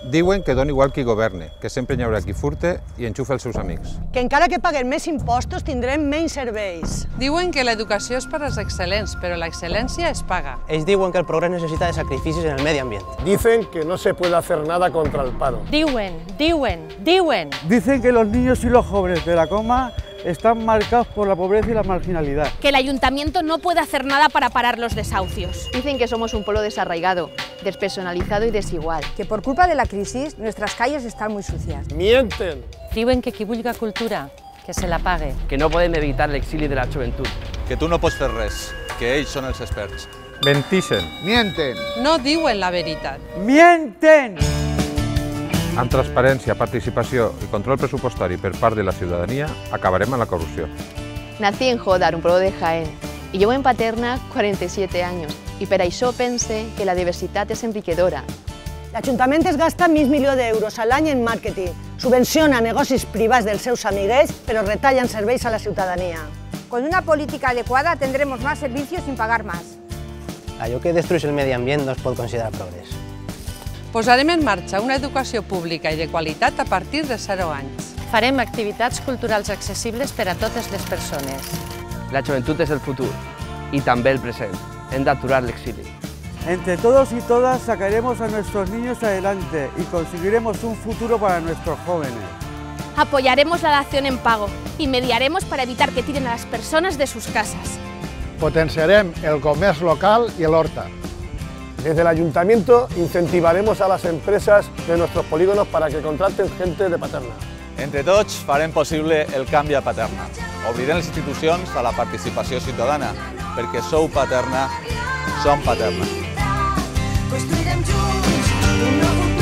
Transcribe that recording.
Diuen que dona igual qui governe, que sempre hi haurà qui furte i enxufa els seus amics. Que encara que paguem més impostos tindrem menys serveis. Diuen que l'educació és per als excel·lents, però l'excel·lència es paga. Ells diuen que el progrés necessita de sacrificis en el medi ambient. Dicen que no se puede hacer nada contra el paro. Diuen. Dicen que los niños y los jóvenes de la Coma están marcados por la pobreza y la marginalidad. Que el ayuntamiento no puede hacer nada para parar los desahucios. Dicen que somos un pueblo desarraigado, despersonalizado y desigual. Que por culpa de la crisis nuestras calles están muy sucias. Mienten. Diuen que qui vulga cultura, que se la pague. Que no podem evitar l'exili de la joventut. Que tu no pots fer res, que ells són els experts. Mentixen. Mienten. No diuen la veritat. ¡Mienten! Amb transparència, participació i control pressupostari per part de la ciutadania, acabarem amb la corrupció. Nací en Jodar, un pueblo de Jaén, y llevo en Paterna 47 años, y per això pense que la diversitat és enriquedora. L'Ajuntament es gasta mig milió d'euros a l'any en màrqueting, subvenciona negocis privats dels seus amiguets, però retallen serveis a la ciutadania. Con una política adecuada tendremos más servicios sin pagar más. Allò que destrueix el medi ambient no es pot considerar progrés. Posarem en marxa una educació pública i de qualitat a partir de 0 anys. Farem activitats culturals accessibles per a totes les persones. La joventut és el futur i també el present. Hem d'aturar l'exili. Entre todos y todas sacaremos a nuestros niños adelante y conseguiremos un futuro para nuestros jóvenes. Apoyaremos la dación en pago y mediaremos para evitar que tiren a las personas de sus casas. Potenciarem el comerç local y el horta. Desde el Ayuntamiento incentivaremos a las empresas de nuestros polígonos para que contraten gente de Paterna. Entre tots farem possible el canvi a Paterna. Obrirem les institucions a la participació ciutadana, perquè sou Paterna, som Paterna. Construirem junts un nou futur.